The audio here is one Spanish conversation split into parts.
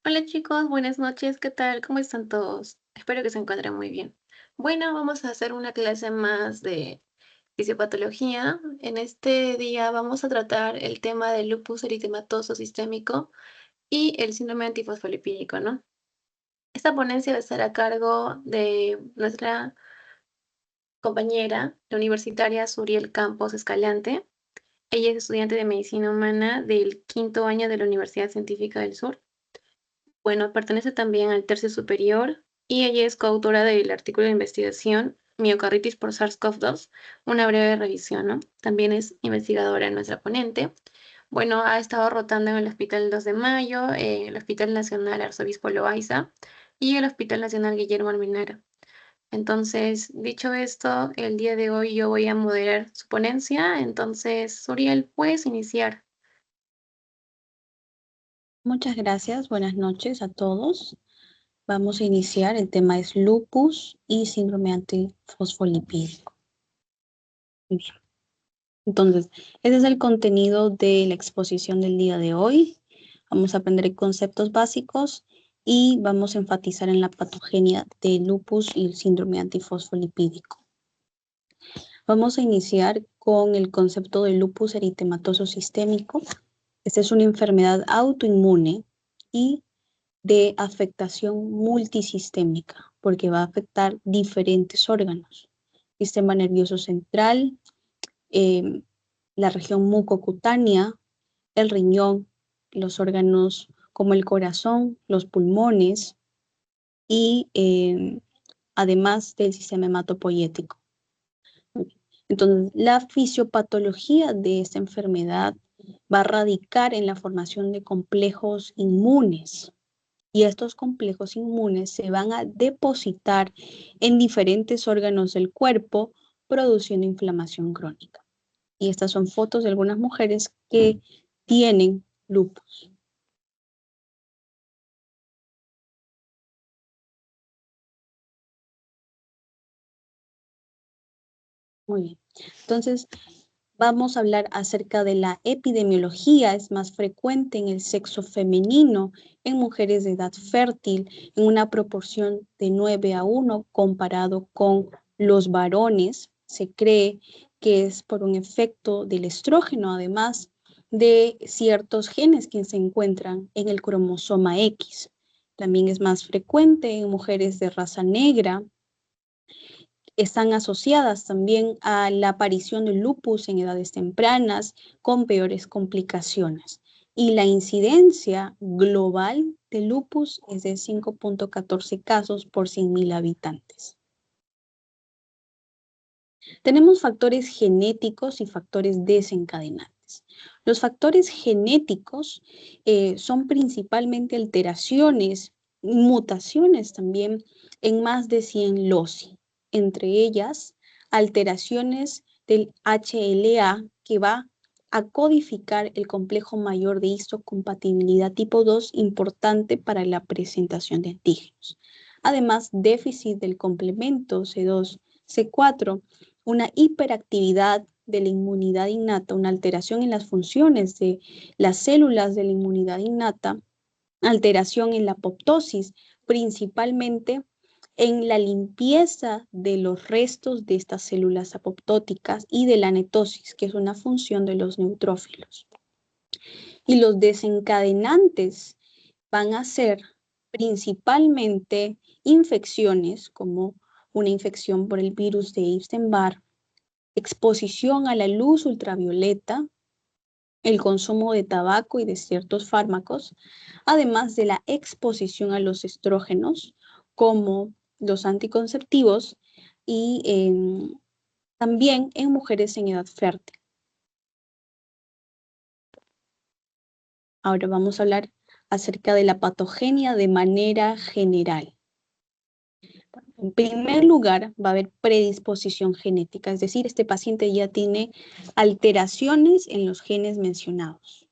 Hola chicos, buenas noches, ¿qué tal? ¿Cómo están todos? Espero que se encuentren muy bien. Bueno, vamos a hacer una clase más de fisiopatología. En este día vamos a tratar el tema del lupus eritematoso sistémico y el síndrome antifosfolipídico, ¿no? Esta ponencia va a estar a cargo de nuestra compañera, la universitaria Suriel Campos Escalante. Ella es estudiante de medicina humana del quinto año de la Universidad Científica del Sur. Bueno, pertenece también al tercio superior y ella es coautora del artículo de investigación Miocarditis por SARS-CoV-2, una breve revisión, ¿no? También es investigadora nuestra ponente. Bueno, ha estado rotando en el Hospital 2 de Mayo, el Hospital Nacional Arzobispo Loaiza y el Hospital Nacional Guillermo Almenara. Entonces, dicho esto, el día de hoy yo voy a moderar su ponencia. Entonces, Suriel, puedes iniciar. Muchas gracias, buenas noches a todos. Vamos a iniciar, el tema es lupus y síndrome antifosfolipídico. Muy bien. Entonces, ese es el contenido de la exposición del día de hoy. Vamos a aprender conceptos básicos y vamos a enfatizar en la patogenia del lupus y el síndrome antifosfolipídico. Vamos a iniciar con el concepto de lupus eritematoso sistémico. Esta es una enfermedad autoinmune y de afectación multisistémica, porque va a afectar diferentes órganos, sistema nervioso central, eh, la región mucocutánea, el riñón, los órganos como el corazón, los pulmones y además del sistema hematopoyético. Entonces, la fisiopatología de esta enfermedad va a radicar en la formación de complejos inmunes, y estos complejos inmunes se van a depositar en diferentes órganos del cuerpo, produciendo inflamación crónica. Y estas son fotos de algunas mujeres que tienen lupus. Muy bien. Entonces, vamos a hablar acerca de la epidemiología. Es más frecuente en el sexo femenino, en mujeres de edad fértil, en una proporción de 9:1 comparado con los varones. Se cree que es por un efecto del estrógeno, además de ciertos genes que se encuentran en el cromosoma X. También es más frecuente en mujeres de raza negra. Están asociadas también a la aparición del lupus en edades tempranas con peores complicaciones. Y la incidencia global de lupus es de 5.14 casos por 100.000 habitantes. Tenemos factores genéticos y factores desencadenantes. Los factores genéticos son principalmente alteraciones, mutaciones también en más de 100 loci, entre ellas alteraciones del HLA que va a codificar el complejo mayor de histocompatibilidad tipo 2 importante para la presentación de antígenos. Además, déficit del complemento C2, C4, una hiperactividad de la inmunidad innata, una alteración en las funciones de las células de la inmunidad innata, alteración en la apoptosis, principalmente en la limpieza de los restos de estas células apoptóticas y de la netosis, que es una función de los neutrófilos. Y los desencadenantes van a ser principalmente infecciones como una infección por el virus de Epstein-Barr, exposición a la luz ultravioleta, el consumo de tabaco y de ciertos fármacos, además de la exposición a los estrógenos como los anticonceptivos y también en mujeres en edad fértil. Ahora vamos a hablar acerca de la patogenia de manera general. En primer lugar, va a haber predisposición genética, es decir, este paciente ya tiene alteraciones en los genes mencionados.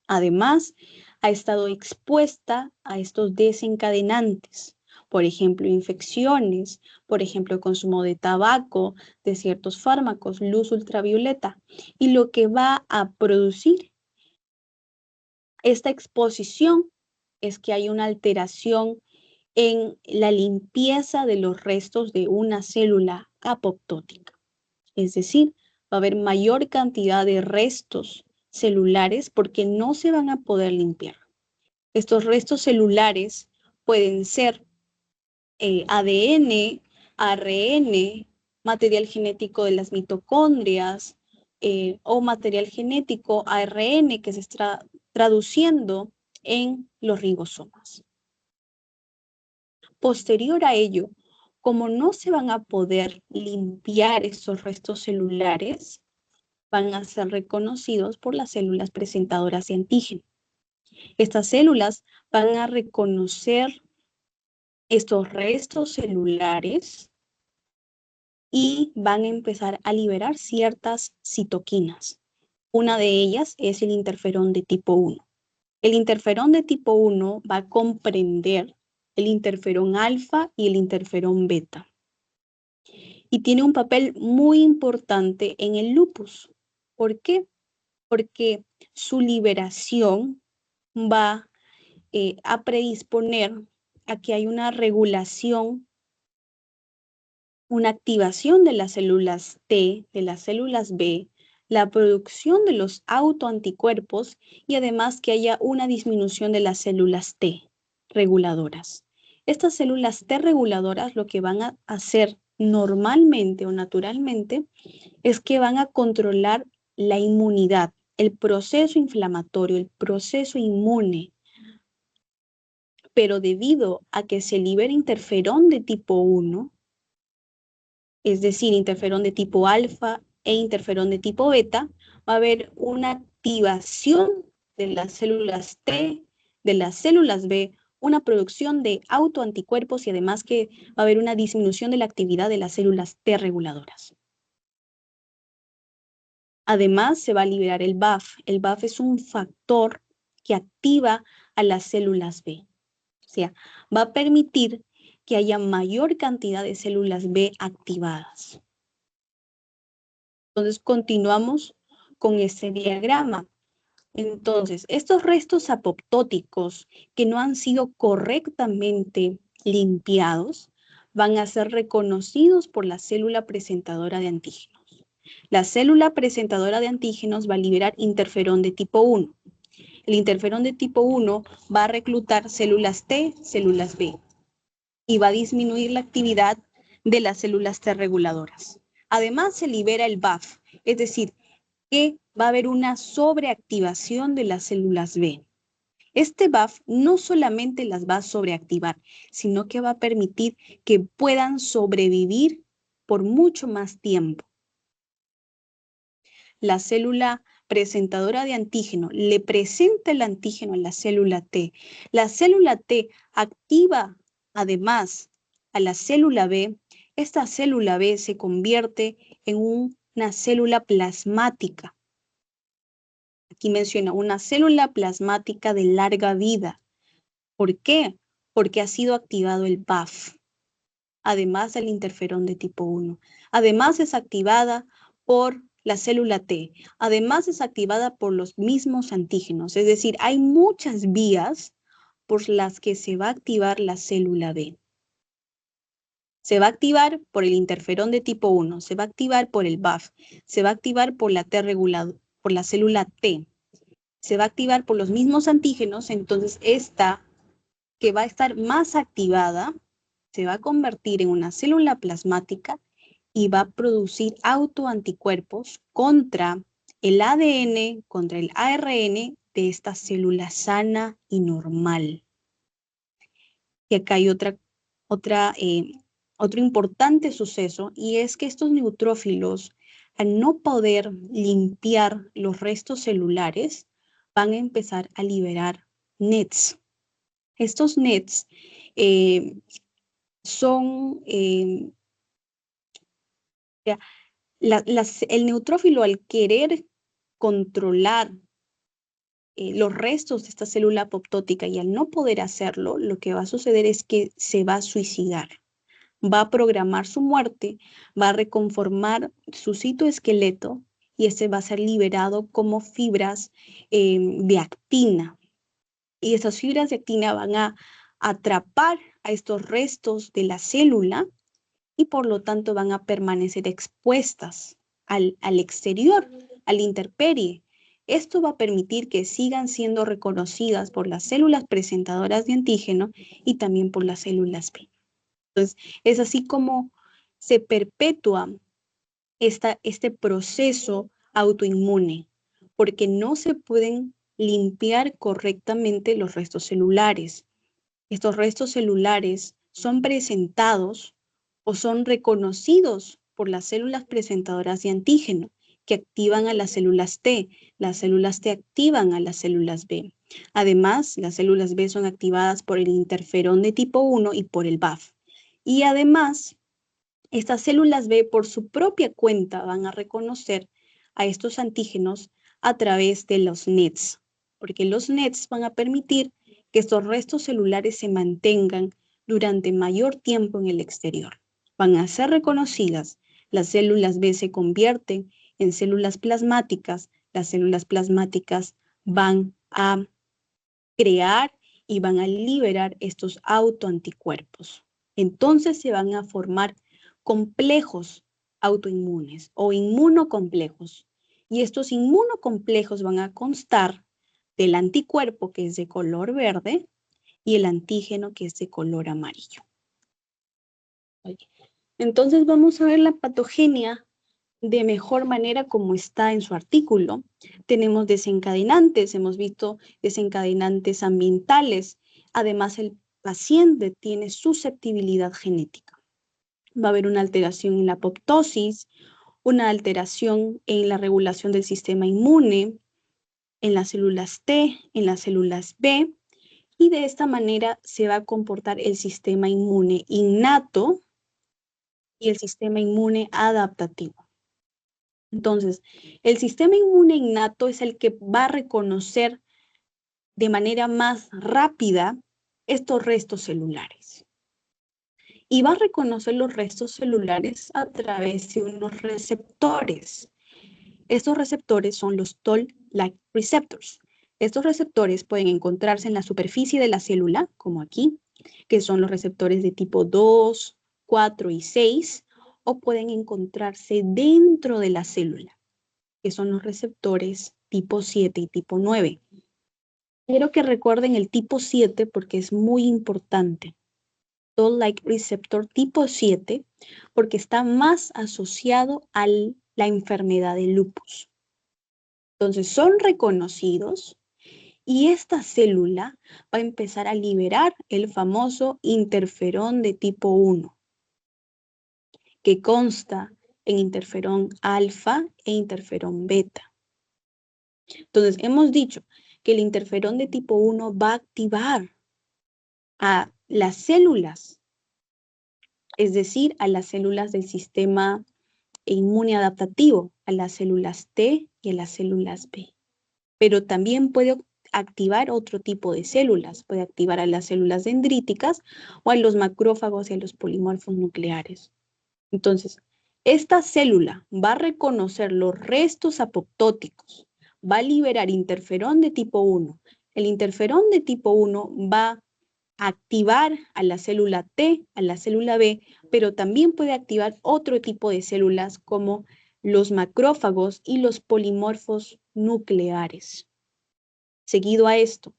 Además, ha estado expuesta a estos desencadenantes, por ejemplo, infecciones, por ejemplo, consumo de tabaco, de ciertos fármacos, luz ultravioleta, y lo que va a producir esta exposición es que hay una alteración en la limpieza de los restos de una célula apoptótica. Es decir, va a haber mayor cantidad de restos celulares porque no se van a poder limpiar. Estos restos celulares pueden ser ADN, ARN, material genético de las mitocondrias o material genético ARN que se está traduciendo en los ribosomas. Posterior a ello, como no se van a poder limpiar estos restos celulares, van a ser reconocidos por las células presentadoras de antígeno. Estas células van a reconocer estos restos celulares y van a empezar a liberar ciertas citoquinas. Una de ellas es el interferón de tipo 1. El interferón de tipo 1 va a comprender el interferón alfa y el interferón beta. Y tiene un papel muy importante en el lupus. ¿Por qué? Porque su liberación va a predisponer a que hay una regulación, una activación de las células T, de las células B, la producción de los autoanticuerpos y además que haya una disminución de las células T reguladoras. Estas células T reguladoras lo que van a hacer normalmente o naturalmente es que van a controlar la inmunidad, el proceso inflamatorio, el proceso inmune. Pero debido a que se libera interferón de tipo 1, es decir, interferón de tipo alfa e interferón de tipo beta, va a haber una activación de las células T, de las células B, una producción de autoanticuerpos y además que va a haber una disminución de la actividad de las células T reguladoras. Además, se va a liberar el BAF. El BAF es un factor que activa a las células B. O sea, va a permitir que haya mayor cantidad de células B activadas. Entonces, continuamos con este diagrama. Entonces, estos restos apoptóticos que no han sido correctamente limpiados van a ser reconocidos por la célula presentadora de antígenos. La célula presentadora de antígenos va a liberar interferón de tipo 1. El interferón de tipo 1 va a reclutar células T, células B, y va a disminuir la actividad de las células T reguladoras. Además, se libera el BAF, es decir, que va a haber una sobreactivación de las células B. Este BAF no solamente las va a sobreactivar, sino que va a permitir que puedan sobrevivir por mucho más tiempo. La célula presentadora de antígeno le presenta el antígeno a la célula T. La célula T activa además a la célula B. Esta célula B se convierte en una célula plasmática. Aquí menciona una célula plasmática de larga vida. ¿Por qué? Porque ha sido activado el BAF, además del interferón de tipo 1. Además es activada por la célula T. Además es activada por los mismos antígenos. Es decir, hay muchas vías por las que se va a activar la célula B. Se va a activar por el interferón de tipo 1, se va a activar por el BAF, se va a activar por la T regulada, por la célula T. Se va a activar por los mismos antígenos, entonces esta que va a estar más activada se va a convertir en una célula plasmática y va a producir autoanticuerpos contra el ADN, contra el ARN de esta célula sana y normal. Y acá hay otro importante suceso, y es que estos neutrófilos, al no poder limpiar los restos celulares, van a empezar a liberar NETs. Estos NETs son, el neutrófilo al querer controlar los restos de esta célula apoptótica y al no poder hacerlo, lo que va a suceder es que se va a suicidar. Va a programar su muerte, va a reconformar su citoesqueleto y este va a ser liberado como fibras de actina. y estas fibras de actina van a atrapar a estos restos de la célula y por lo tanto van a permanecer expuestas al exterior, a la intemperie. Esto va a permitir que sigan siendo reconocidas por las células presentadoras de antígeno y también por las células B. Entonces, es así como se perpetúa este proceso autoinmune, porque no se pueden limpiar correctamente los restos celulares. Estos restos celulares son presentados o son reconocidos por las células presentadoras de antígeno que activan a las células T. Las células T activan a las células B. Además, las células B son activadas por el interferón de tipo 1 y por el BAF. Y además, estas células B por su propia cuenta van a reconocer a estos antígenos a través de los NETs, porque los NETs van a permitir que estos restos celulares se mantengan durante mayor tiempo en el exterior. Van a ser reconocidas, las células B se convierten en células plasmáticas, las células plasmáticas van a crear y van a liberar estos autoanticuerpos. Entonces se van a formar complejos autoinmunes o inmunocomplejos. Y estos inmunocomplejos van a constar del anticuerpo que es de color verde y el antígeno que es de color amarillo. Entonces vamos a ver la patogenia de mejor manera como está en su artículo. Tenemos desencadenantes, hemos visto desencadenantes ambientales. Además, el paciente tiene susceptibilidad genética. Va a haber una alteración en la apoptosis, una alteración en la regulación del sistema inmune, en las células T, en las células B, y de esta manera se va a comportar el sistema inmune innato y el sistema inmune adaptativo. Entonces, el sistema inmune innato es el que va a reconocer de manera más rápida estos restos celulares. Y va a reconocer los restos celulares a través de unos receptores. Estos receptores son los Toll-like receptors. Estos receptores pueden encontrarse en la superficie de la célula, como aquí, que son los receptores de tipo 2, 4 y 6, o pueden encontrarse dentro de la célula, que son los receptores tipo 7 y tipo 9. Quiero que recuerden el tipo 7 porque es muy importante. Toll-like receptor tipo 7 porque está más asociado a la enfermedad de lupus. Entonces son reconocidos y esta célula va a empezar a liberar el famoso interferón de tipo 1, que consta en interferón alfa e interferón beta. Entonces hemos dicho que el interferón de tipo 1 va a activar a las células, es decir, a las células del sistema inmune adaptativo, a las células T y a las células B. Pero también puede activar otro tipo de células, puede activar a las células dendríticas o a los macrófagos y a los polimorfos nucleares. Entonces, esta célula va a reconocer los restos apoptóticos, va a liberar interferón de tipo 1. El interferón de tipo 1 va a activar a la célula T, a la célula B, pero también puede activar otro tipo de células como los macrófagos y los polimorfos nucleares. Seguido a esto,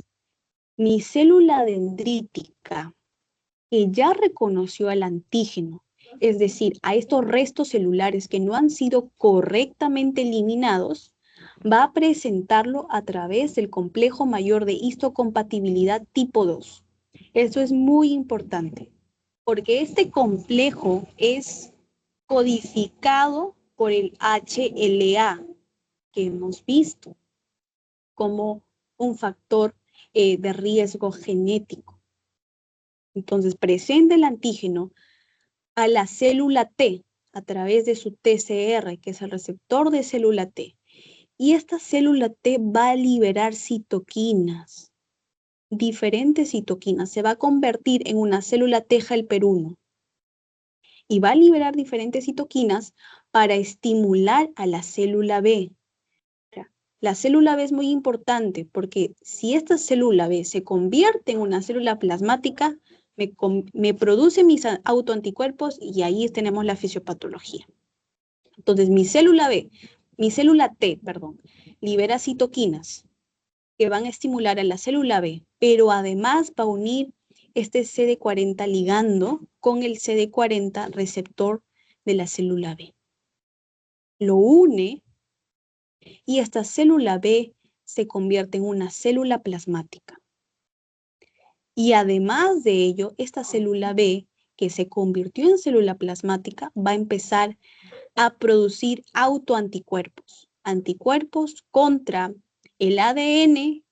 mi célula dendrítica, que ya reconoció al antígeno, es decir, a estos restos celulares que no han sido correctamente eliminados, va a presentarlo a través del complejo mayor de histocompatibilidad tipo 2. Eso es muy importante, porque este complejo es codificado por el HLA, que hemos visto como un factor de riesgo genético. Entonces, presenta el antígeno a la célula T a través de su TCR, que es el receptor de célula T. Y esta célula T va a liberar citoquinas, diferentes citoquinas. Se va a convertir en una célula T helper 1 y va a liberar diferentes citoquinas para estimular a la célula B. La célula B es muy importante porque si esta célula B se convierte en una célula plasmática, me produce mis autoanticuerpos y ahí tenemos la fisiopatología. Entonces, mi célula T, perdón, libera citoquinas que van a estimular a la célula B, pero además va a unir este CD40 ligando con el CD40 receptor de la célula B. Lo une y esta célula B se convierte en una célula plasmática. Y además de ello, esta célula B, que se convirtió en célula plasmática, va a empezar a producir autoanticuerpos, anticuerpos contra el ADN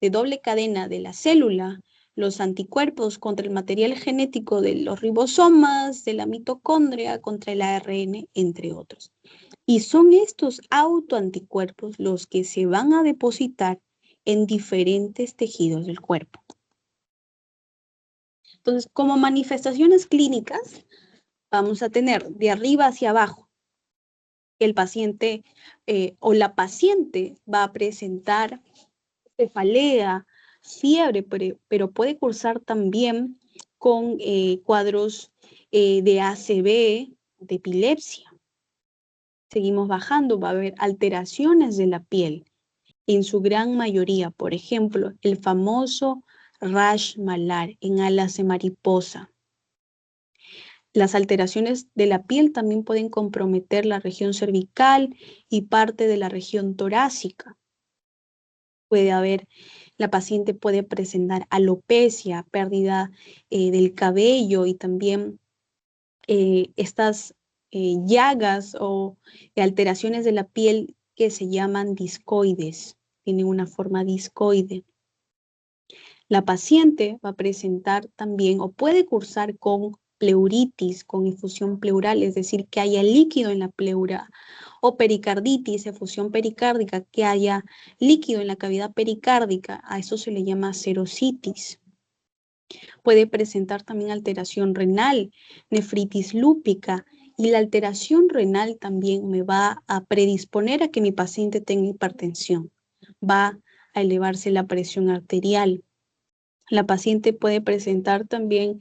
de doble cadena de la célula, los anticuerpos contra el material genético de los ribosomas, de la mitocondria, contra el ARN, entre otros. Y son estos autoanticuerpos los que se van a depositar en diferentes tejidos del cuerpo. Entonces, como manifestaciones clínicas, vamos a tener de arriba hacia abajo. El paciente o la paciente va a presentar cefalea, fiebre, pero puede cursar también con cuadros de ACV, de epilepsia. Seguimos bajando, va a haber alteraciones de la piel, en su gran mayoría, por ejemplo, el famoso rash malar en alas de mariposa. Las alteraciones de la piel también pueden comprometer la región cervical y parte de la región torácica. La paciente puede presentar alopecia, pérdida del cabello y también estas llagas o alteraciones de la piel que se llaman discoides, tienen una forma discoide. La paciente va a presentar también o puede cursar con pleuritis, con efusión pleural, es decir, que haya líquido en la pleura, o pericarditis, efusión pericárdica, que haya líquido en la cavidad pericárdica, a eso se le llama serositis. Puede presentar también alteración renal, nefritis lúpica, y la alteración renal también me va a predisponer a que mi paciente tenga hipertensión. Va a elevarse la presión arterial. La paciente puede presentar también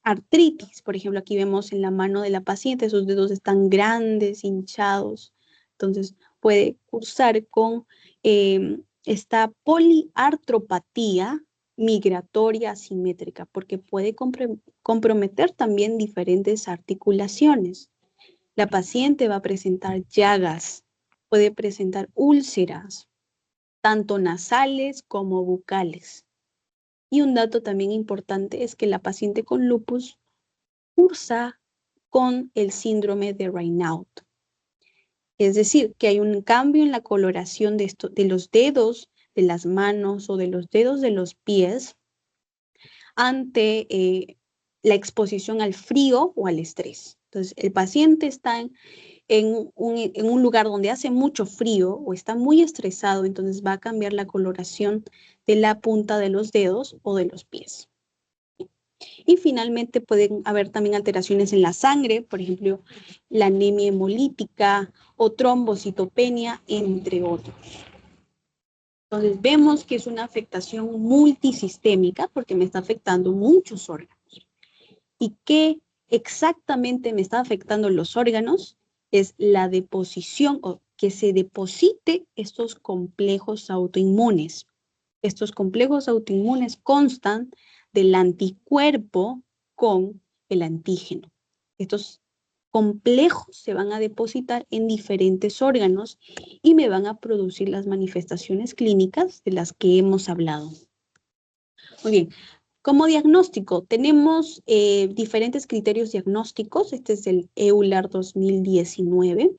artritis. Por ejemplo, aquí vemos en la mano de la paciente, sus dedos están grandes, hinchados. Entonces, puede cursar con esta poliartropatía migratoria asimétrica, porque puede comprometer también diferentes articulaciones. La paciente va a presentar llagas, puede presentar úlceras, tanto nasales como bucales. Y un dato también importante es que la paciente con lupus cursa con el síndrome de Raynaud. Es decir, que hay un cambio en la coloración de los dedos de las manos o de los dedos de los pies ante la exposición al frío o al estrés. Entonces, el paciente está en un lugar donde hace mucho frío o está muy estresado, entonces va a cambiar la coloración de la punta de los dedos o de los pies. Y finalmente pueden haber también alteraciones en la sangre, por ejemplo, la anemia hemolítica o trombocitopenia, entre otros. Entonces vemos que es una afectación multisistémica porque me está afectando muchos órganos. ¿Y qué exactamente me está afectando los órganos? Es la deposición o que se deposite estos complejos autoinmunes. Estos complejos autoinmunes constan del anticuerpo con el antígeno. Estos complejos se van a depositar en diferentes órganos y me van a producir las manifestaciones clínicas de las que hemos hablado. Muy bien. Como diagnóstico, tenemos diferentes criterios diagnósticos. Este es el EULAR 2019.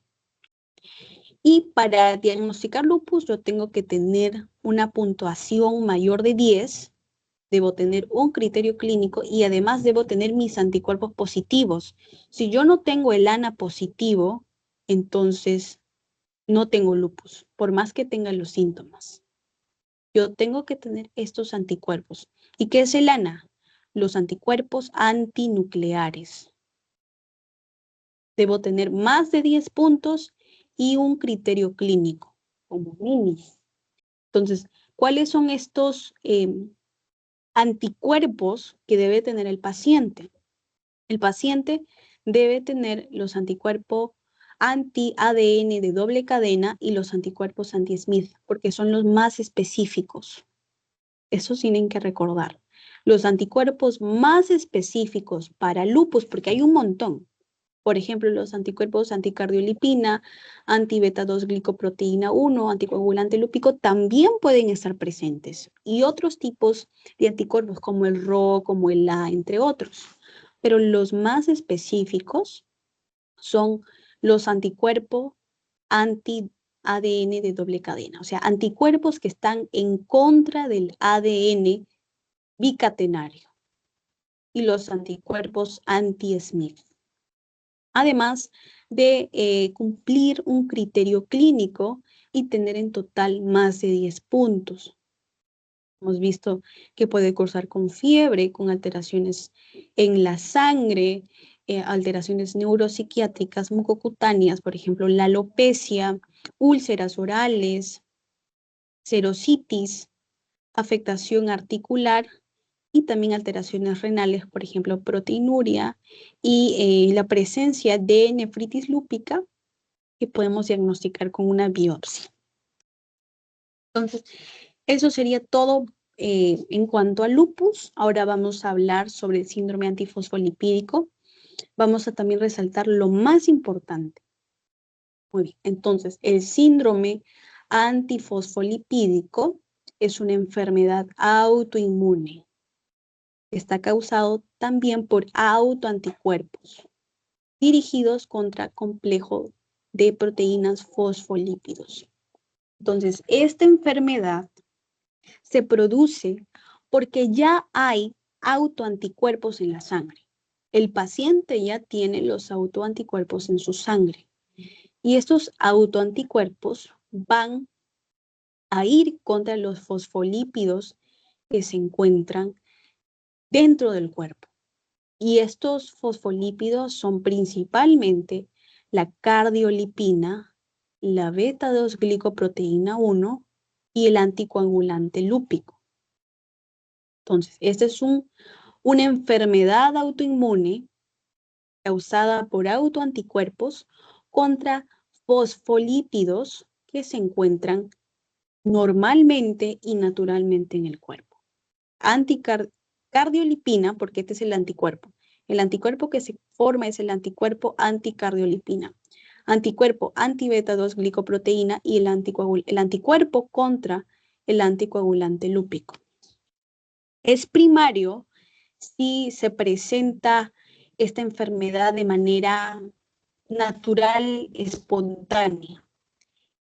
Y para diagnosticar lupus yo tengo que tener una puntuación mayor de 10, debo tener un criterio clínico y además debo tener mis anticuerpos positivos. Si yo no tengo el ANA positivo, entonces no tengo lupus, por más que tenga los síntomas. Yo tengo que tener estos anticuerpos. ¿Y qué es el ANA? Los anticuerpos antinucleares. Debo tener más de 10 puntos y un criterio clínico, como mínimo. Entonces, ¿cuáles son estos anticuerpos que debe tener el paciente? El paciente debe tener los anticuerpos anti-ADN de doble cadena y los anticuerpos anti-Smith, porque son los más específicos. Eso tienen que recordar. Los anticuerpos más específicos para lupus, porque hay un montón. Por ejemplo, los anticuerpos anticardiolipina, anti-beta-2 glicoproteína 1, anticoagulante lúpico, también pueden estar presentes. Y otros tipos de anticuerpos como el RO, como el A, entre otros. Pero los más específicos son los anticuerpos anti-ADN de doble cadena, o sea, anticuerpos que están en contra del ADN bicatenario y los anticuerpos anti-Smith. Además de cumplir un criterio clínico y tener en total más de 10 puntos. Hemos visto que puede cursar con fiebre, con alteraciones en la sangre, alteraciones neuropsiquiátricas mucocutáneas, por ejemplo, la alopecia, úlceras orales, serositis, afectación articular y también alteraciones renales, por ejemplo, proteinuria y la presencia de nefritis lúpica que podemos diagnosticar con una biopsia. Entonces, eso sería todo en cuanto a lupus. Ahora vamos a hablar sobre el síndrome antifosfolipídico. Vamos a también resaltar lo más importante. Muy bien, entonces, el síndrome antifosfolipídico es una enfermedad autoinmune. Está causado también por autoanticuerpos dirigidos contra complejo de proteínas fosfolípidos. Entonces, esta enfermedad se produce porque ya hay autoanticuerpos en la sangre. El paciente ya tiene los autoanticuerpos en su sangre y estos autoanticuerpos van a ir contra los fosfolípidos que se encuentran dentro del cuerpo. Y estos fosfolípidos son principalmente la cardiolipina, la beta-2 glicoproteína 1 y el anticoagulante lúpico. Entonces, esta es una enfermedad autoinmune causada por autoanticuerpos contra fosfolípidos que se encuentran normalmente y naturalmente en el cuerpo. Cardiolipina, porque este es el anticuerpo. El anticuerpo que se forma es el anticuerpo anticardiolipina. Anticuerpo anti-beta-2 glicoproteína y el anticuerpo contra el anticoagulante lúpico. Es primario si se presenta esta enfermedad de manera natural, espontánea.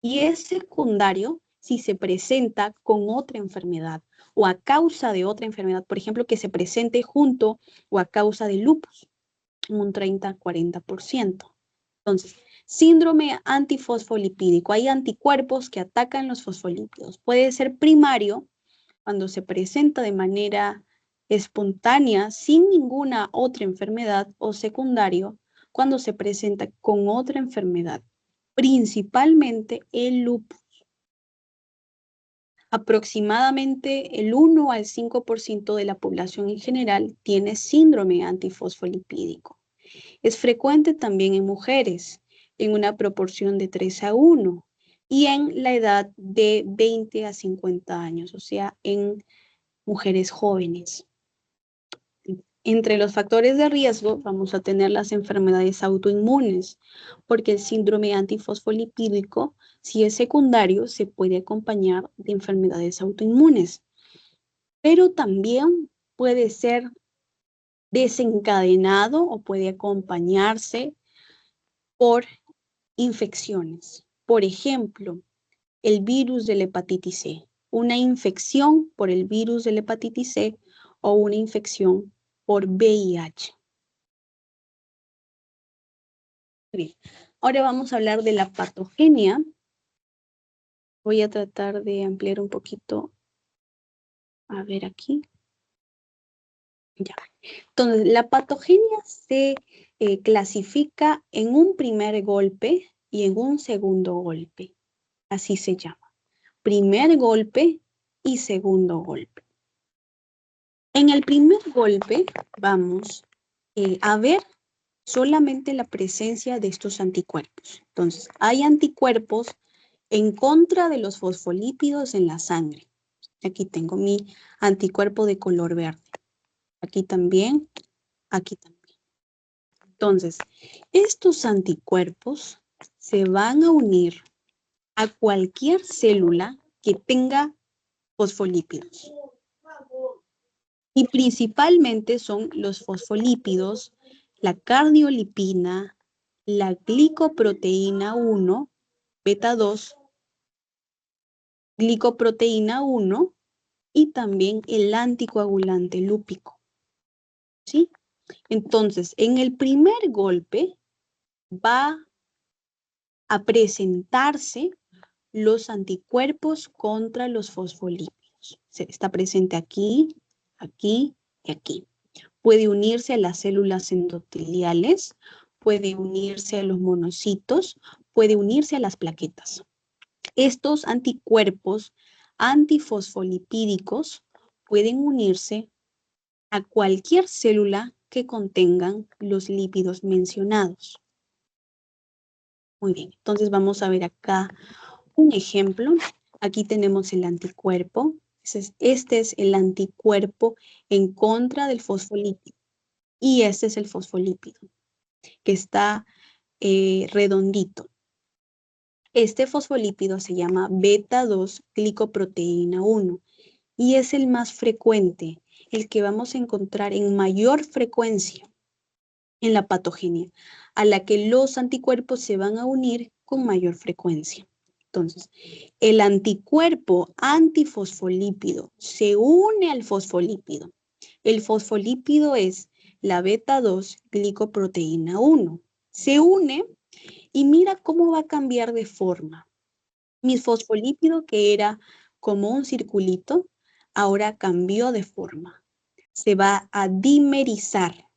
Y es secundario si se presenta con otra enfermedad o a causa de otra enfermedad, por ejemplo, que se presente junto o a causa de lupus, un 30-40%. Entonces, síndrome antifosfolipídico. Hay anticuerpos que atacan los fosfolípidos. Puede ser primario cuando se presenta de manera espontánea sin ninguna otra enfermedad o secundario cuando se presenta con otra enfermedad, principalmente el lupus. Aproximadamente el 1 al 5% de la población en general tiene síndrome antifosfolipídico. Es frecuente también en mujeres, en una proporción de 3-1, y en la edad de 20 a 50 años, o sea, en mujeres jóvenes. Entre los factores de riesgo vamos a tener las enfermedades autoinmunes, porque el síndrome antifosfolipídico, si es secundario, se puede acompañar de enfermedades autoinmunes, pero también puede ser desencadenado o puede acompañarse por infecciones. Por ejemplo, el virus de la hepatitis C, una infección por el virus de la hepatitis C o una infección por VIH. Bien. Ahora vamos a hablar de la patogenia. Voy a tratar de ampliar un poquito. A ver aquí. Ya. Entonces, la patogenia se clasifica en un primer golpe y en un segundo golpe. Así se llama. Primer golpe y segundo golpe. En el primer golpe vamos a ver solamente la presencia de estos anticuerpos. Entonces, hay anticuerpos en contra de los fosfolípidos en la sangre. Aquí tengo mi anticuerpo de color verde. Aquí también, aquí también. Entonces, estos anticuerpos se van a unir a cualquier célula que tenga fosfolípidos. Y principalmente son los fosfolípidos, la cardiolipina, la glicoproteína 1, beta 2, glicoproteína 1 y también el anticoagulante lúpico. ¿Sí? Entonces, en el primer golpe va a presentarse los anticuerpos contra los fosfolípidos. Está presente aquí, aquí y aquí. Puede unirse a las células endoteliales, puede unirse a los monocitos, puede unirse a las plaquetas. Estos anticuerpos antifosfolipídicos pueden unirse a cualquier célula que contengan los lípidos mencionados. Muy bien, entonces vamos a ver acá un ejemplo. Aquí tenemos el anticuerpo. Este es el anticuerpo en contra del fosfolípido. Y este es el fosfolípido, que está redondito. Este fosfolípido se llama beta 2 glicoproteína 1 y es el más frecuente, el que vamos a encontrar en mayor frecuencia en la patogenia, a la que los anticuerpos se van a unir con mayor frecuencia. Entonces, el anticuerpo antifosfolípido se une al fosfolípido. El fosfolípido es la beta 2 glicoproteína 1. Se une y mira cómo va a cambiar de forma. Mi fosfolípido, que era como un circulito, ahora cambió de forma. Se va a dimerizar.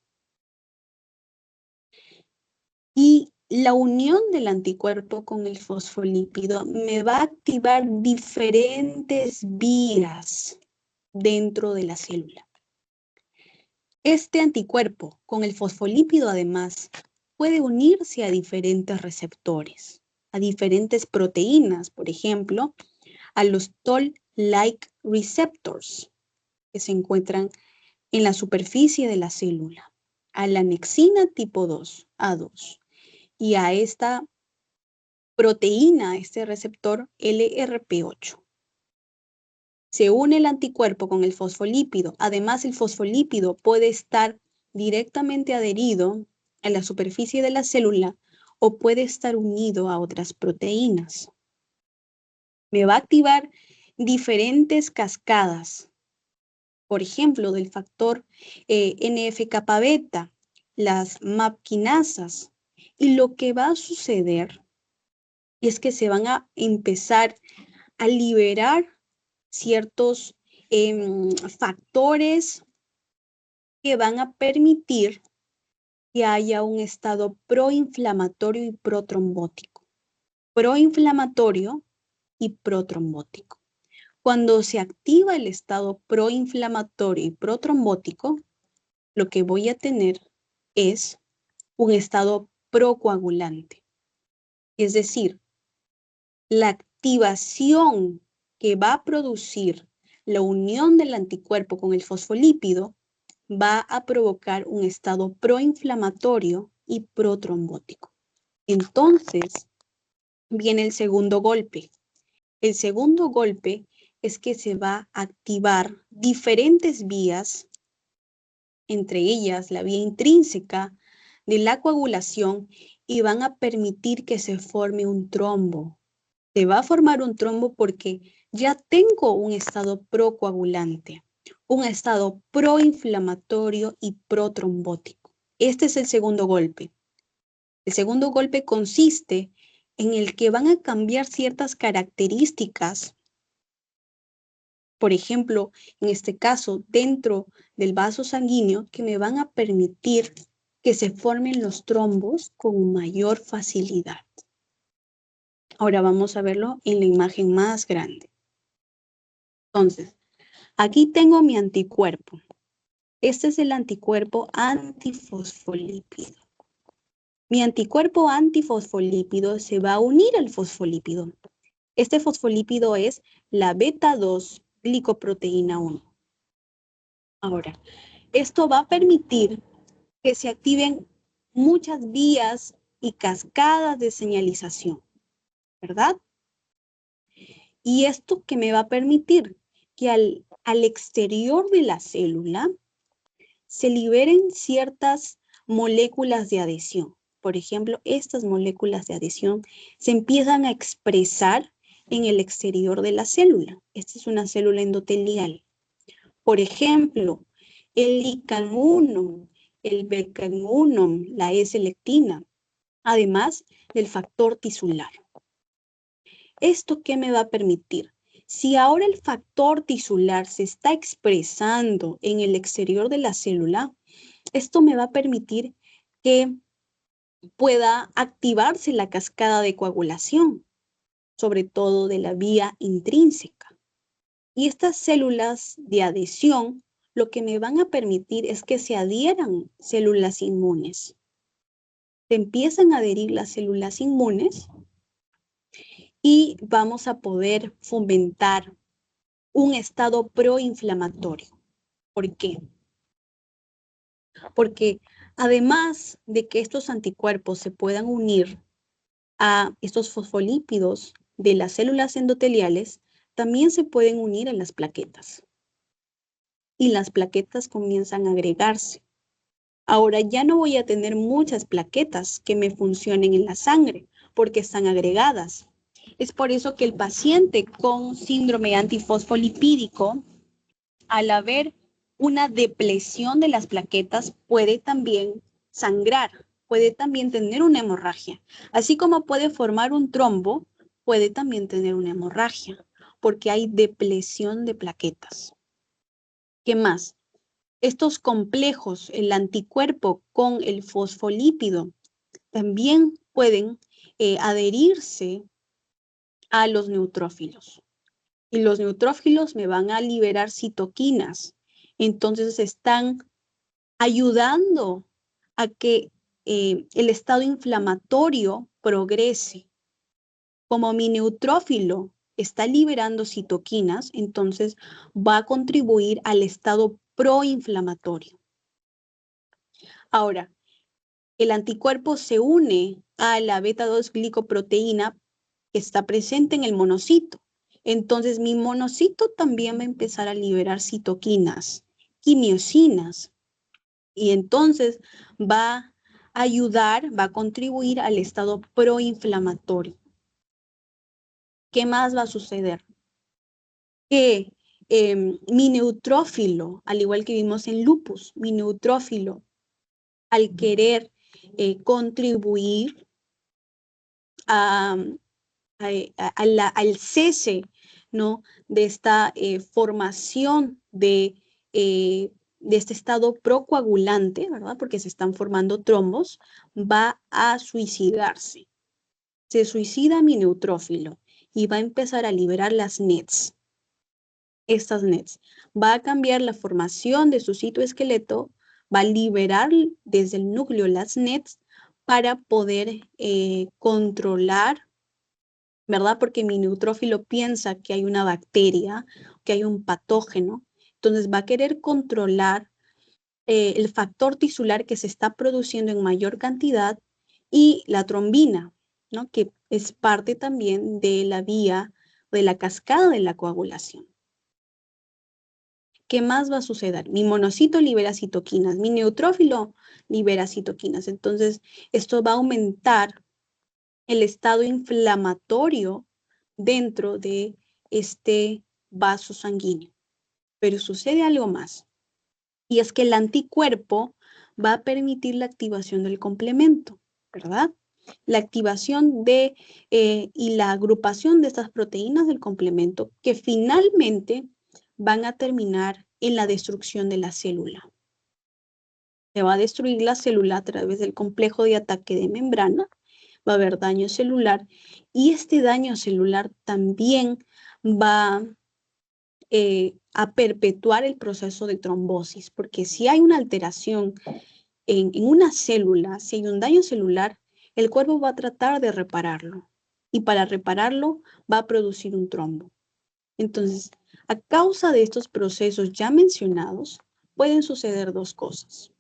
Y la unión del anticuerpo con el fosfolípido me va a activar diferentes vías dentro de la célula. Este anticuerpo con el fosfolípido además puede unirse a diferentes receptores, a diferentes proteínas, por ejemplo, a los Toll-like receptors que se encuentran en la superficie de la célula, a la annexina tipo 2, A2, y a esta proteína, este receptor LRP8. Se une el anticuerpo con el fosfolípido. Además, el fosfolípido puede estar directamente adherido a la superficie de la célula o puede estar unido a otras proteínas. Me va a activar diferentes cascadas, por ejemplo, del factor NF-kappa beta, las MAP quinasas. Y lo que va a suceder es que se van a empezar a liberar ciertos factores que van a permitir que haya un estado proinflamatorio y protrombótico. Proinflamatorio y protrombótico. Cuando se activa el estado proinflamatorio y protrombótico, lo que voy a tener es un estado procoagulante. Es decir, la activación que va a producir la unión del anticuerpo con el fosfolípido va a provocar un estado proinflamatorio y protrombótico. Entonces, viene el segundo golpe. El segundo golpe es que se va a activar diferentes vías, entre ellas la vía intrínseca de la coagulación, y van a permitir que se forme un trombo. Se va a formar un trombo porque ya tengo un estado procoagulante, un estado proinflamatorio y protrombótico. Este es el segundo golpe. El segundo golpe consiste en el que van a cambiar ciertas características. Por ejemplo, en este caso, dentro del vaso sanguíneo, que me van a permitir que se formen los trombos con mayor facilidad. Ahora vamos a verlo en la imagen más grande. Entonces, aquí tengo mi anticuerpo. Este es el anticuerpo antifosfolípido. Mi anticuerpo antifosfolípido se va a unir al fosfolípido. Este fosfolípido es la beta-2-glicoproteína 1. Ahora, esto va a permitir que se activen muchas vías y cascadas de señalización, ¿verdad? Y esto que me va a permitir que al exterior de la célula se liberen ciertas moléculas de adhesión. Por ejemplo, estas moléculas de adhesión se empiezan a expresar en el exterior de la célula. Esta es una célula endotelial. Por ejemplo, el ICAN1, el BCAN1, la E-selectina, además del factor tisular. ¿Esto qué me va a permitir? Si ahora el factor tisular se está expresando en el exterior de la célula, esto me va a permitir que pueda activarse la cascada de coagulación, sobre todo de la vía intrínseca. Y estas células de adhesión lo que me van a permitir es que se adhieran células inmunes. Se empiezan a adherir las células inmunes y vamos a poder fomentar un estado proinflamatorio. ¿Por qué? Porque además de que estos anticuerpos se puedan unir a estos fosfolípidos de las células endoteliales, también se pueden unir a las plaquetas. Y las plaquetas comienzan a agregarse. Ahora ya no voy a tener muchas plaquetas que me funcionen en la sangre porque están agregadas. Es por eso que el paciente con síndrome antifosfolipídico, al haber una depresión de las plaquetas, puede también sangrar, puede también tener una hemorragia. Así como puede formar un trombo, puede también tener una hemorragia, porque hay depresión de plaquetas. ¿Qué más? Estos complejos, el anticuerpo con el fosfolípido, también pueden adherirse a los neutrófilos. Y los neutrófilos me van a liberar citoquinas. Entonces están ayudando a que el estado inflamatorio progrese. Como mi neutrófilo está liberando citoquinas, entonces va a contribuir al estado proinflamatorio. Ahora, el anticuerpo se une a la beta-2-glicoproteína que está presente en el monocito. Entonces, mi monocito también va a empezar a liberar citoquinas, quimiosinas, y entonces va a ayudar, va a contribuir al estado proinflamatorio. ¿Qué más va a suceder? Que mi neutrófilo, al igual que vimos en lupus, mi neutrófilo, al querer contribuir al cese, ¿no?, de esta formación de este estado procoagulante, ¿verdad? Porque se están formando trombos, va a suicidarse. Se suicida mi neutrófilo y va a empezar a liberar las NETs. Estas NETs. Va a cambiar la formación de su citoesqueleto, va a liberar desde el núcleo las NETs para poder controlar, ¿verdad? Porque mi neutrófilo piensa que hay una bacteria, que hay un patógeno, entonces va a querer controlar el factor tisular que se está produciendo en mayor cantidad y la trombina, ¿no?, que es parte también de la vía, de la cascada de la coagulación. ¿Qué más va a suceder? Mi monocito libera citoquinas, mi neutrófilo libera citoquinas. Entonces, esto va a aumentar el estado inflamatorio dentro de este vaso sanguíneo. Pero sucede algo más, y es que el anticuerpo va a permitir la activación del complemento, ¿verdad? La activación de y la agrupación de estas proteínas del complemento que finalmente van a terminar en la destrucción de la célula. Se va a destruir la célula a través del complejo de ataque de membrana, va a haber daño celular y este daño celular también va a perpetuar el proceso de trombosis, porque si hay una alteración en una célula, si hay un daño celular, el cuerpo va a tratar de repararlo y para repararlo va a producir un trombo. Entonces, a causa de estos procesos ya mencionados, pueden suceder dos cosas.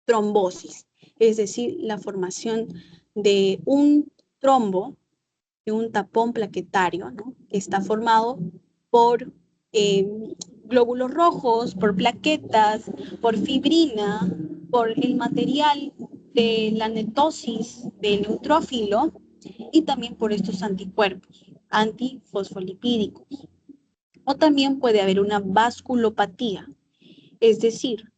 Trombosis, es decir, la formación de un trombo, de un tapón plaquetario, ¿no? Que está formado por eh, glóbulos rojos, por plaquetas, por fibrina, por el material de la netosis del neutrófilo y también por estos anticuerpos antifosfolipídicos. O también puede haber una vasculopatía, es decir,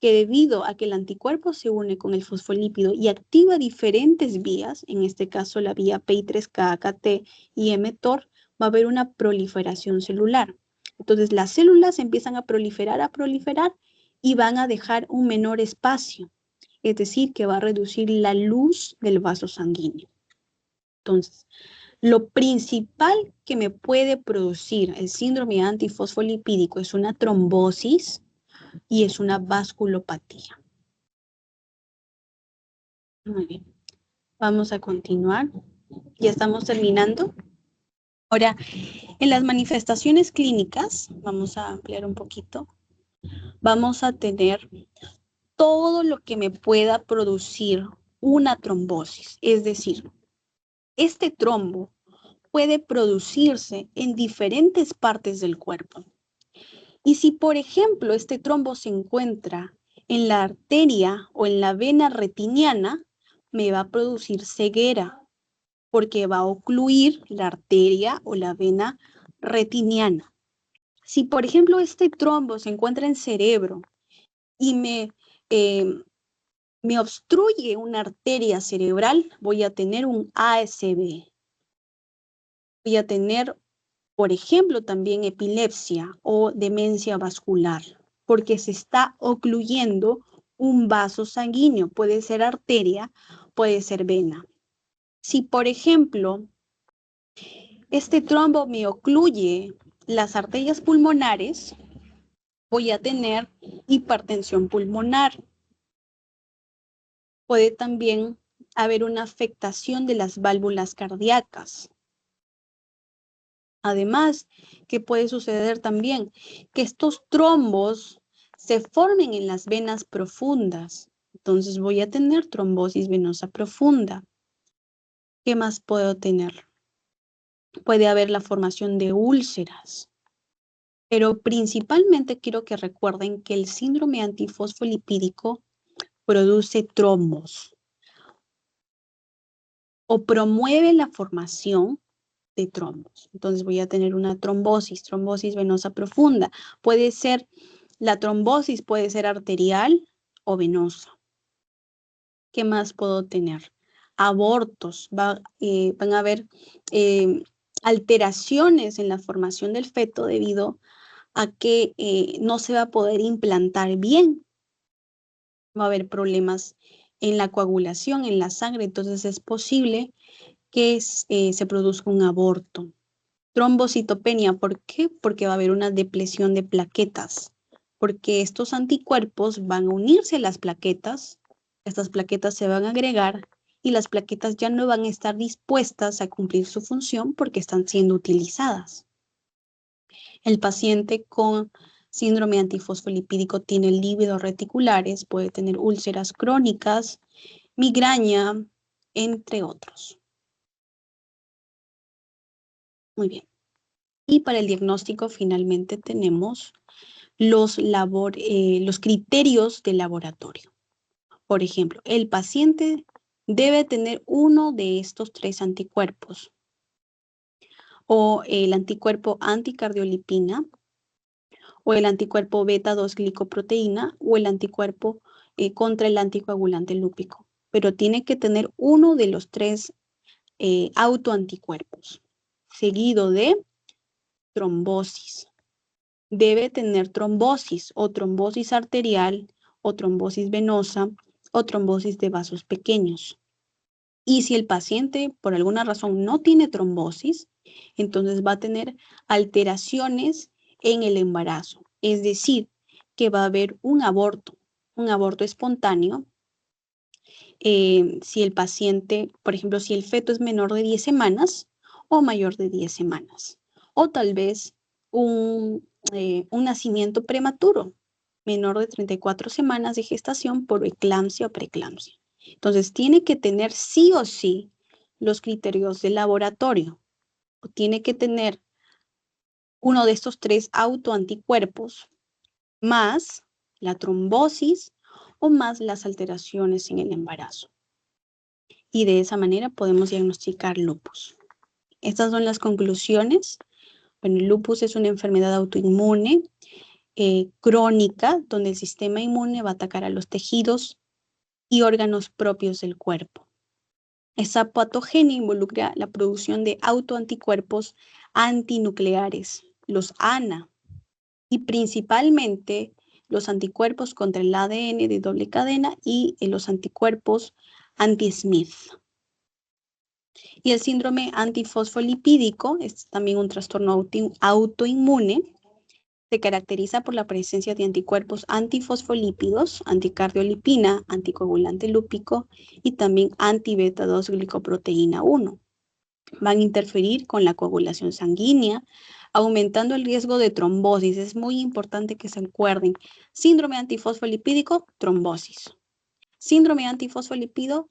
que debido a que el anticuerpo se une con el fosfolípido y activa diferentes vías, en este caso la vía PI3K, AKT y mTOR, va a haber una proliferación celular. Entonces las células empiezan a proliferar y van a dejar un menor espacio, es decir, que va a reducir la luz del vaso sanguíneo. Entonces, lo principal que me puede producir el síndrome antifosfolipídico es una trombosis y es una vasculopatía. Muy bien, vamos a continuar. Ya estamos terminando. Ahora, en las manifestaciones clínicas, vamos a ampliar un poquito, vamos a tener todo lo que me pueda producir una trombosis. Es decir, este trombo puede producirse en diferentes partes del cuerpo. Y si, por ejemplo, este trombo se encuentra en la arteria o en la vena retiniana, me va a producir ceguera, porque va a ocluir la arteria o la vena retiniana. Si, por ejemplo, este trombo se encuentra en cerebro y me obstruye una arteria cerebral, voy a tener un ASB. Voy a tener, por ejemplo, también epilepsia o demencia vascular, porque se está ocluyendo un vaso sanguíneo. Puede ser arteria, puede ser vena. Si, por ejemplo, este trombo me ocluye las arterias pulmonares, voy a tener hipertensión pulmonar. Puede también haber una afectación de las válvulas cardíacas. Además, ¿qué puede suceder también? Que estos trombos se formen en las venas profundas. Entonces voy a tener trombosis venosa profunda. ¿Qué más puedo tener? Puede haber la formación de úlceras. Pero principalmente quiero que recuerden que el síndrome antifosfolipídico produce trombos o promueve la formación de trombos. Entonces voy a tener una trombosis venosa profunda. Puede ser, la trombosis puede ser arterial o venosa. ¿Qué más puedo tener? Abortos, van a haber alteraciones en la formación del feto debido a que no se va a poder implantar bien. Va a haber problemas en la coagulación, en la sangre, entonces es posible que se produzca un aborto. Trombocitopenia, ¿por qué? Porque va a haber una depresión de plaquetas, porque estos anticuerpos van a unirse a las plaquetas, estas plaquetas se van a agregar y las plaquetas ya no van a estar dispuestas a cumplir su función porque están siendo utilizadas. El paciente con síndrome antifosfolipídico tiene lívidos reticulares, puede tener úlceras crónicas, migraña, entre otros. Muy bien. Y para el diagnóstico finalmente tenemos los criterios de laboratorio. Por ejemplo, el paciente debe tener uno de estos tres anticuerpos o el anticuerpo anticardiolipina o el anticuerpo beta-2 glicoproteína o el anticuerpo contra el anticoagulante lúpico. Pero tiene que tener uno de los tres autoanticuerpos, seguido de trombosis. Debe tener trombosis o trombosis arterial o trombosis venosa o trombosis de vasos pequeños. Y si el paciente por alguna razón no tiene trombosis, entonces va a tener alteraciones en el embarazo. Es decir, que va a haber un aborto espontáneo. Si el paciente, por ejemplo, si el feto es menor de 10 semanas o mayor de 10 semanas. O tal vez un nacimiento prematuro, menor de 34 semanas de gestación por eclampsia o preeclampsia. Entonces, tiene que tener sí o sí los criterios de laboratorio. O tiene que tener uno de estos 3 autoanticuerpos más la trombosis o más las alteraciones en el embarazo. Y de esa manera podemos diagnosticar lupus. Estas son las conclusiones. Bueno, el lupus es una enfermedad autoinmune crónica donde el sistema inmune va a atacar a los tejidos y órganos propios del cuerpo. Esa patogenia involucra la producción de autoanticuerpos antinucleares, los ANA, y principalmente los anticuerpos contra el ADN de doble cadena y los anticuerpos anti-Smith. Y el síndrome antifosfolipídico es también un trastorno autoinmune. Se caracteriza por la presencia de anticuerpos antifosfolípidos, anticardiolipina, anticoagulante lúpico y también anti-beta-2 glicoproteína 1. Van a interferir con la coagulación sanguínea, aumentando el riesgo de trombosis. Es muy importante que se acuerden. Síndrome antifosfolipídico, trombosis. Síndrome antifosfolipídico,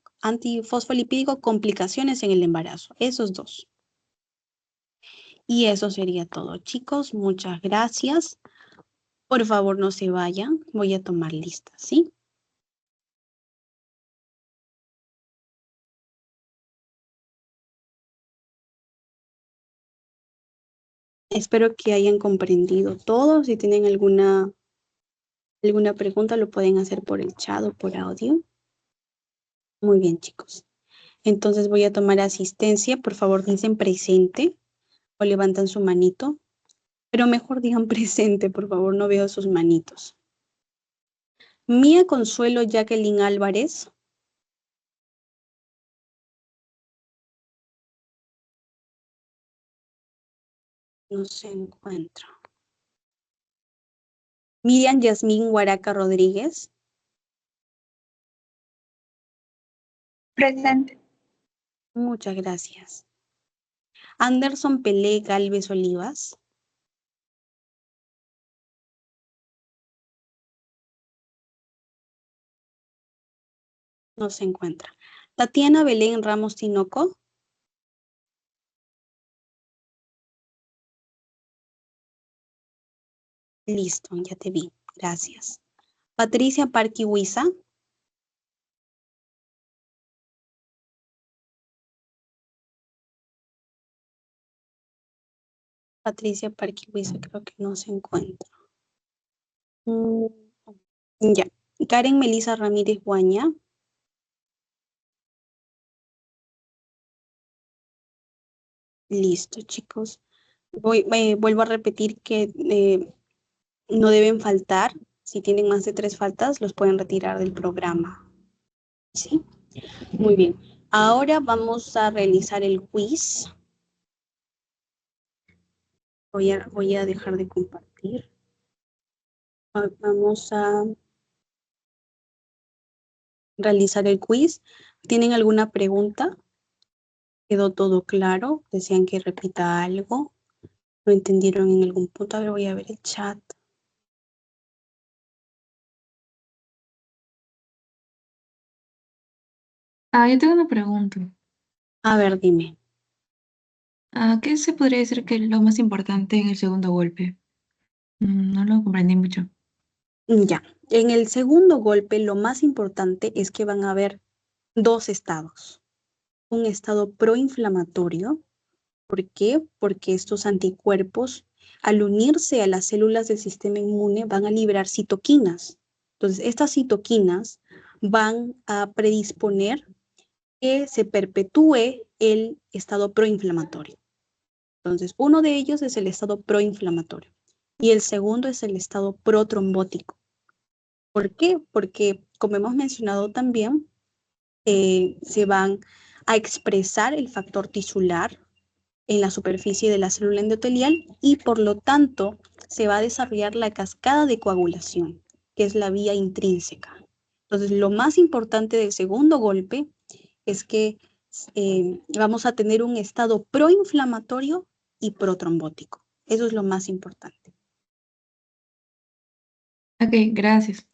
complicaciones en el embarazo. Esos dos. Y eso sería todo, chicos. Muchas gracias. Por favor, no se vayan. Voy a tomar lista, ¿sí? Espero que hayan comprendido todo. Si tienen alguna pregunta, lo pueden hacer por el chat o por audio. Muy bien, chicos. Entonces voy a tomar asistencia. Por favor, dicen presente o levantan su manito. Pero mejor digan presente, por favor, no veo sus manitos. Mía Consuelo Jacqueline Álvarez. No se encuentra. Miriam Yasmín Huaraca Rodríguez. Presente. Muchas gracias. Anderson Pelé Galvez Olivas. No se encuentra. Tatiana Belén Ramos Tinoco. Listo, ya te vi. Gracias. Patricia Parquihuiza. Patricia Parquihuiza creo que no se encuentra. Ya. Karen Melisa Ramírez Guaña. Listo, chicos. Vuelvo a repetir que no deben faltar. Si tienen más de 3 faltas, los pueden retirar del programa. ¿Sí? Muy bien. Ahora vamos a realizar el quiz. Voy a dejar de compartir. Vamos a realizar el quiz. ¿Tienen alguna pregunta? ¿Quedó todo claro? ¿Desean que repita algo? ¿Lo entendieron en algún punto? A ver, voy a ver el chat. Yo tengo una pregunta. A ver, dime. ¿Qué se podría decir que es lo más importante en el segundo golpe? No lo comprendí mucho. Ya. En el segundo golpe, lo más importante es que van a haber 2 estados. Un estado proinflamatorio. ¿Por qué? Porque estos anticuerpos, al unirse a las células del sistema inmune, van a liberar citoquinas. Entonces, estas citoquinas van a predisponer que se perpetúe el estado proinflamatorio. Entonces, uno de ellos es el estado proinflamatorio y el segundo es el estado protrombótico. ¿Por qué? Porque, como hemos mencionado también, se van a expresar el factor tisular en la superficie de la célula endotelial y por lo tanto se va a desarrollar la cascada de coagulación, que es la vía intrínseca. Entonces, lo más importante del segundo golpe es que vamos a tener un estado proinflamatorio y protrombótico. Eso es lo más importante. Ok, gracias.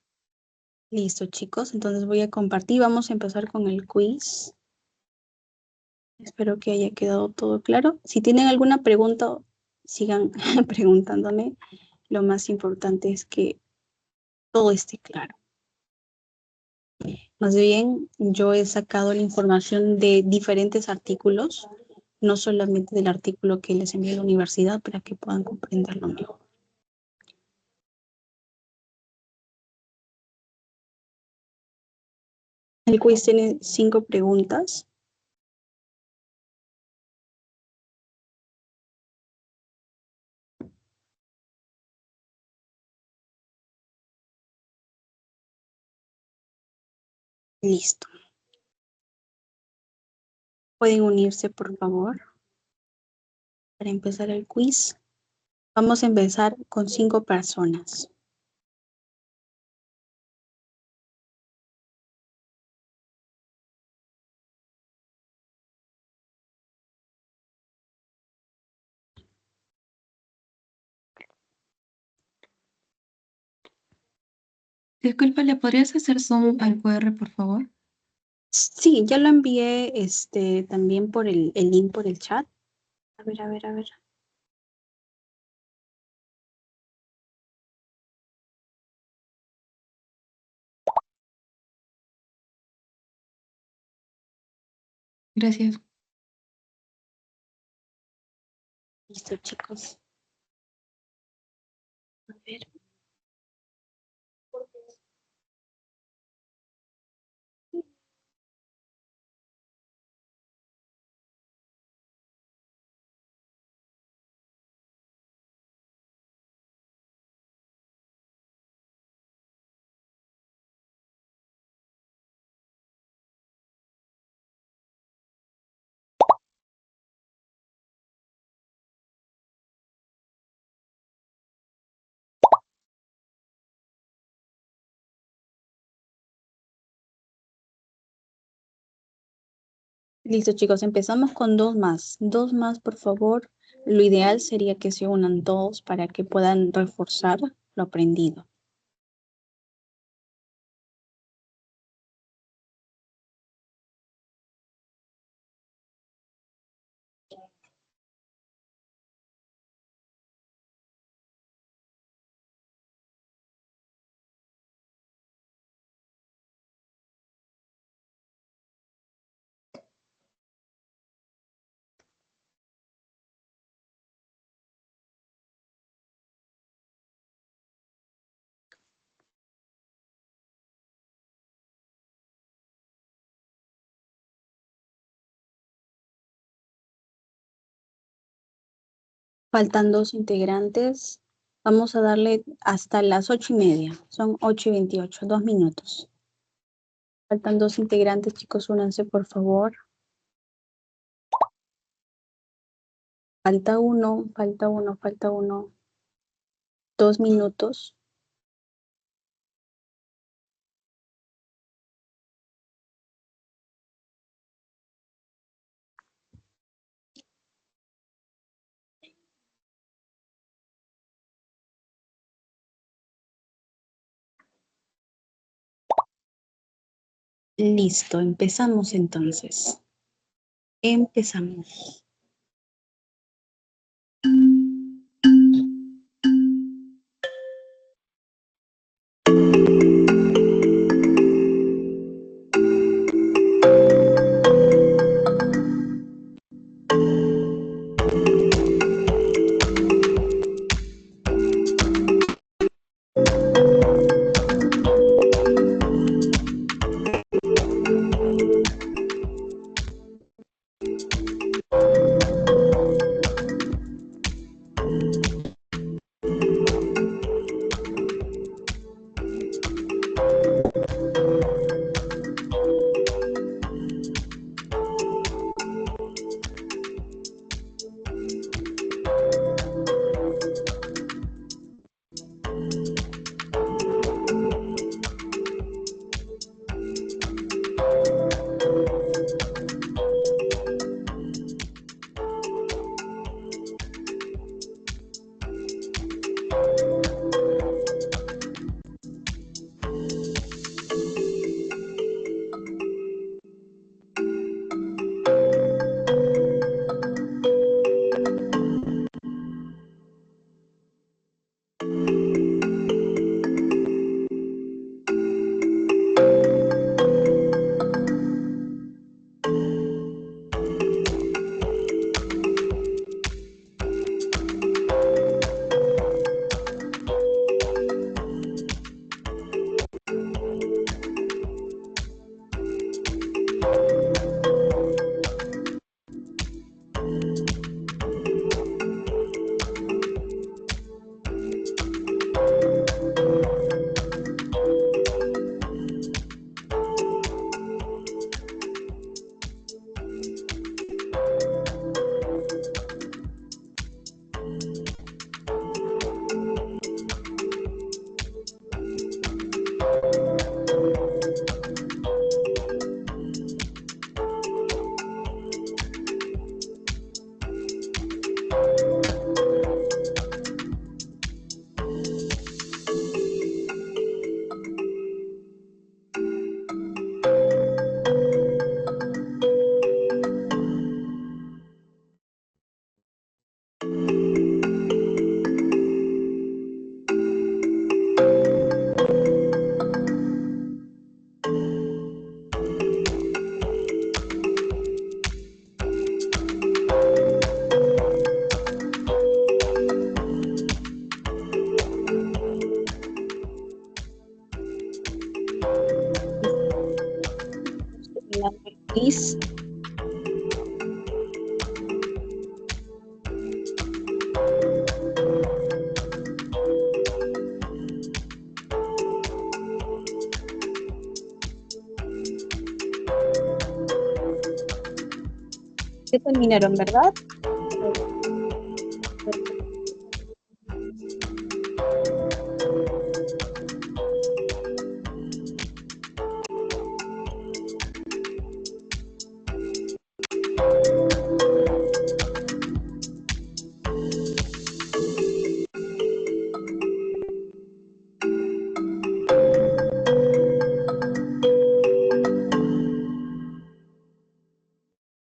Listo, chicos. Entonces voy a compartir. Vamos a empezar con el quiz. Espero que haya quedado todo claro. Si tienen alguna pregunta, sigan preguntándome. Lo más importante es que todo esté claro. Más bien, yo he sacado la información de diferentes artículos, no solamente del artículo que les envié a la universidad, para que puedan comprenderlo mejor. El quiz tiene 5 preguntas. Listo. ¿Pueden unirse, por favor, para empezar el quiz? Vamos a empezar con 5 personas. Disculpa, ¿le podrías hacer zoom al QR, por favor? Sí, ya lo envié también por el link por el chat. A ver, a ver, a ver. Gracias. Listo, chicos. A ver. Listo, chicos, empezamos con 2 más. 2 más, por favor. Lo ideal sería que se unan todos para que puedan reforzar lo aprendido. Faltan 2 integrantes. Vamos a darle hasta las 8:30. Son 8:28, 2 minutos. Faltan 2 integrantes, chicos, únanse, por favor. Falta uno, falta uno, falta uno. 2 minutos. Listo, empezamos entonces. Empezamos. Liz. Ya terminaron, ¿verdad?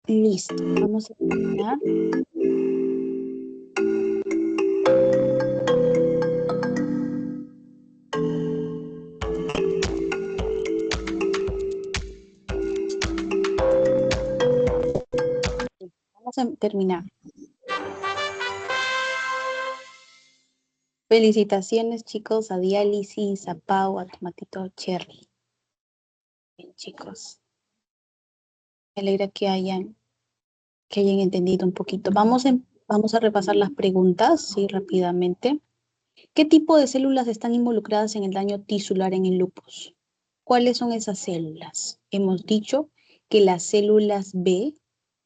Listo, vamos a terminar. Vamos a terminar. Felicitaciones, chicos, a Diálisis, a Pau, a Tomatito Cherry. Bien, chicos. Me alegra que hayan entendido un poquito. Vamos a repasar las preguntas, sí, rápidamente. ¿Qué tipo de células están involucradas en el daño tisular en el lupus? ¿Cuáles son esas células? Hemos dicho que las células B,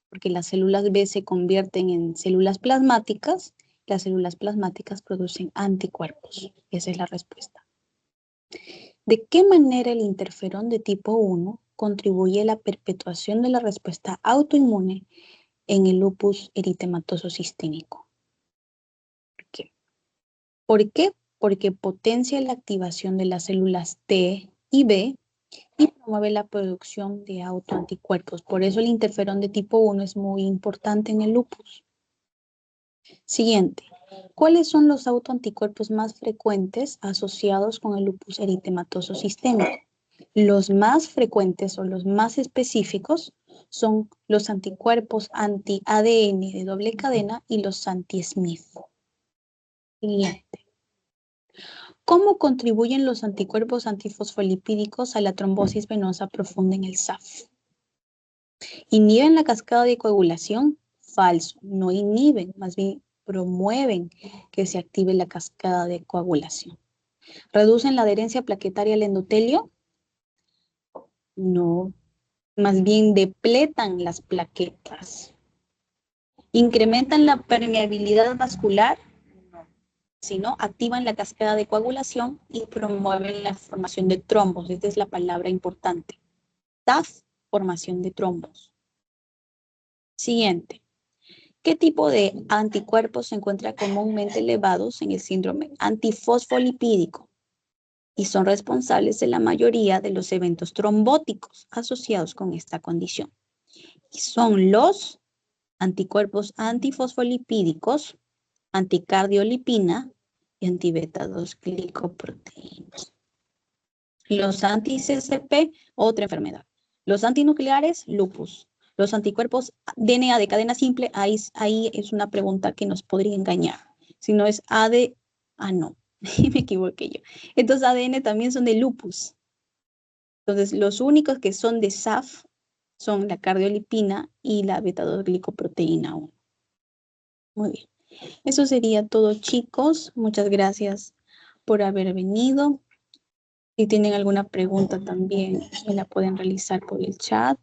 porque las células B se convierten en células plasmáticas, las células plasmáticas producen anticuerpos. Esa es la respuesta. ¿De qué manera el interferón de tipo 1 contribuye a la perpetuación de la respuesta autoinmune en el lupus eritematoso sistémico? ¿Por qué? ¿Por qué? Porque potencia la activación de las células T y B y promueve la producción de autoanticuerpos. Por eso el interferón de tipo 1 es muy importante en el lupus. Siguiente. ¿Cuáles son los autoanticuerpos más frecuentes asociados con el lupus eritematoso sistémico? Los más frecuentes o los más específicos son los anticuerpos anti-ADN de doble cadena y los anti-Smith. Siguiente. ¿Cómo contribuyen los anticuerpos antifosfolipídicos a la trombosis venosa profunda en el SAF? ¿Inhiben la cascada de coagulación? Falso, no inhiben, más bien promueven que se active la cascada de coagulación. ¿Reducen la adherencia plaquetaria al endotelio? No, más bien depletan las plaquetas. ¿Incrementan la permeabilidad vascular? No, sino activan la cascada de coagulación y promueven la formación de trombos. Esta es la palabra importante. TAF, formación de trombos. Siguiente. ¿Qué tipo de anticuerpos se encuentran comúnmente elevados en el síndrome antifosfolipídico y son responsables de la mayoría de los eventos trombóticos asociados con esta condición? Y son los anticuerpos antifosfolipídicos, anticardiolipina y antibeta 2 glicoproteínas. Los anti-CCP, otra enfermedad. Los antinucleares, lupus. Los anticuerpos DNA de cadena simple, ahí es una pregunta que nos podría engañar. Si no es no, me equivoqué yo. Entonces ADN también son de lupus. Entonces los únicos que son de SAF son la cardiolipina y la beta-2 glicoproteína 1. Muy bien. Eso sería todo, chicos. Muchas gracias por haber venido. Si tienen alguna pregunta también me la pueden realizar por el chat.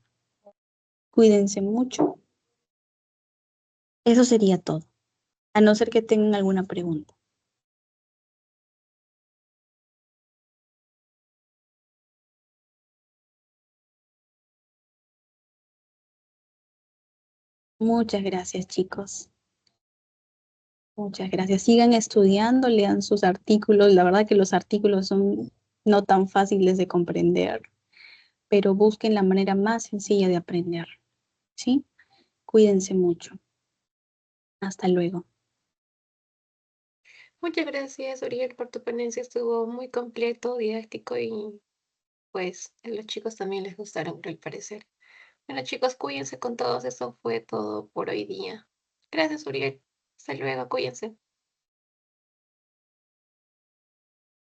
Cuídense mucho. Eso sería todo, a no ser que tengan alguna pregunta. Muchas gracias, chicos. Muchas gracias. Sigan estudiando, lean sus artículos. La verdad que los artículos son no tan fáciles de comprender, pero busquen la manera más sencilla de aprender. ¿Sí? Cuídense mucho. Hasta luego. Muchas gracias, Uriel, por tu ponencia. Estuvo muy completo, didáctico y pues a los chicos también les gustaron, al parecer. Bueno, chicos, cuídense con todos. Eso fue todo por hoy día. Gracias, Uriel. Hasta luego, cuídense.